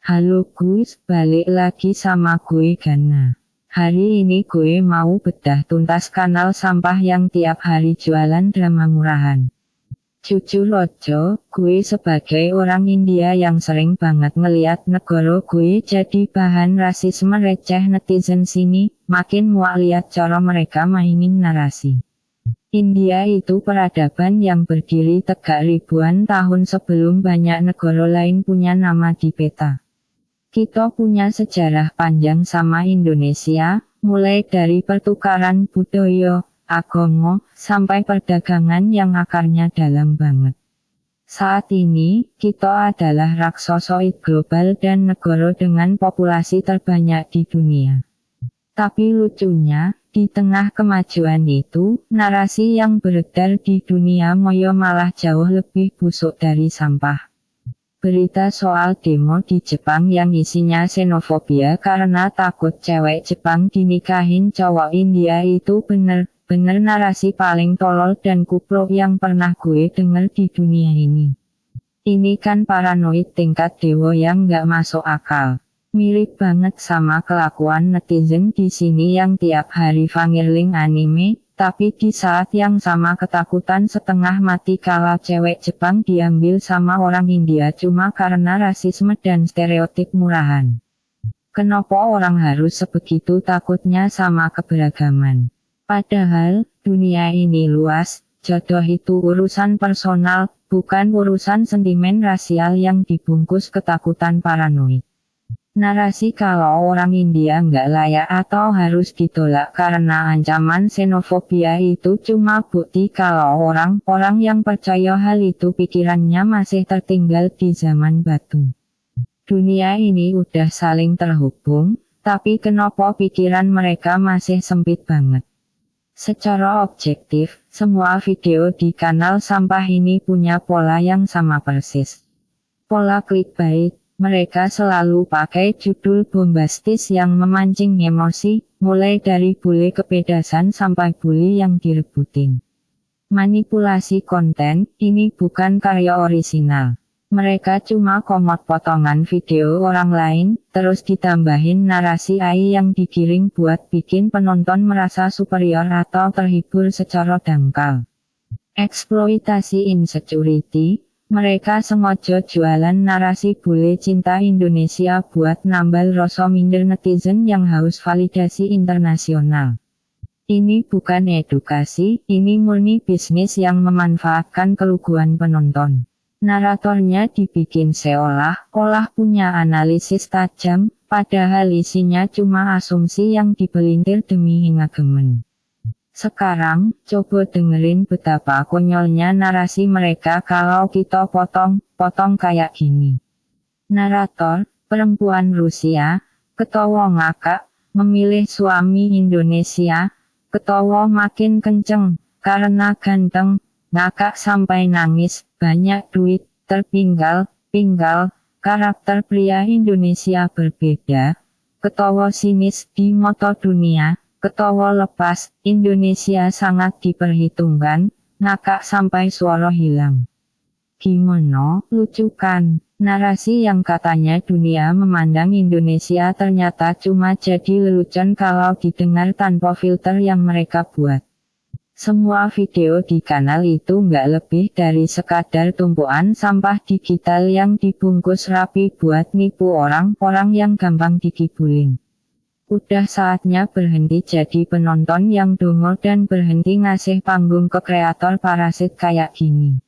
Halo Gus, balik lagi sama gue Gana. Hari ini gue mau bedah tuntas kanal sampah yang tiap hari jualan drama murahan. Jujur aja, gue sebagai orang India yang sering banget ngeliat negara gue jadi bahan rasisme receh netizen sini, makin muak liat cara mereka mainin narasi. India itu peradaban yang berdiri tegak ribuan tahun sebelum banyak negara lain punya nama di peta. Kita punya sejarah panjang sama Indonesia, mulai dari pertukaran budaya, agama, sampai perdagangan yang akarnya dalam banget. Saat ini, kita adalah raksasa global dan negara dengan populasi terbanyak di dunia. Tapi lucunya, di tengah kemajuan itu, narasi yang beredar di dunia maya malah jauh lebih busuk dari sampah. Berita soal demo di Jepang yang isinya xenofobia karena takut cewek Jepang dinikahin cowok India itu bener-bener narasi paling tolol dan kupluk yang pernah gue denger di dunia ini. Ini kan paranoid tingkat dewa yang gak masuk akal. Mirip banget sama kelakuan netizen di sini yang tiap hari fangirling anime. Tapi di saat yang sama ketakutan setengah mati kalau cewek Jepang diambil sama orang India cuma karena rasisme dan stereotip murahan. Kenapa orang harus sebegitu takutnya sama keberagaman? Padahal, dunia ini luas, jodoh itu urusan personal, bukan urusan sentimen rasial yang dibungkus ketakutan paranoid. Narasi kalau orang India nggak layak atau harus ditolak karena ancaman xenofobia itu cuma bukti kalau orang-orang yang percaya hal itu pikirannya masih tertinggal di zaman batu. Dunia ini udah saling terhubung, tapi kenapa pikiran mereka masih sempit banget? Secara objektif, semua video di kanal sampah ini punya pola yang sama persis. Pola clickbait. Mereka selalu pakai judul bombastis yang memancing emosi, mulai dari bule kepedasan sampai bully yang direbutin. Manipulasi konten, ini bukan karya orisinal. Mereka cuma komot potongan video orang lain, terus ditambahin narasi AI yang digiring buat bikin penonton merasa superior atau terhibur secara dangkal. Eksploitasi insecurity. Mereka sengaja jualan narasi bule cinta Indonesia buat nambal rasa minder netizen yang haus validasi internasional. Ini bukan edukasi, ini murni bisnis yang memanfaatkan keluguan penonton. Naratornya dibikin seolah-olah punya analisis tajam, padahal isinya cuma asumsi yang dipelintir demi ngagemen. Sekarang, coba dengerin betapa konyolnya narasi mereka kalau kita potong kayak gini. Narator, perempuan Rusia, ketawa ngakak, memilih suami Indonesia, ketawa makin kenceng, karena ganteng, ngakak sampai nangis, banyak duit, terpinggal, karakter pria Indonesia berbeda, ketawa sinis di mata dunia. Ketawa lepas, Indonesia sangat diperhitungkan, ngakak sampai suara hilang. Gimana, lucu kan? Narasi yang katanya dunia memandang Indonesia ternyata cuma jadi lelucon kalau didengar tanpa filter yang mereka buat. Semua video di kanal itu nggak lebih dari sekadar tumpuan sampah digital yang dibungkus rapi buat nipu orang-orang yang gampang dikibulin. Udah saatnya berhenti jadi penonton yang dongo dan berhenti ngasih panggung ke kreator parasit kayak gini.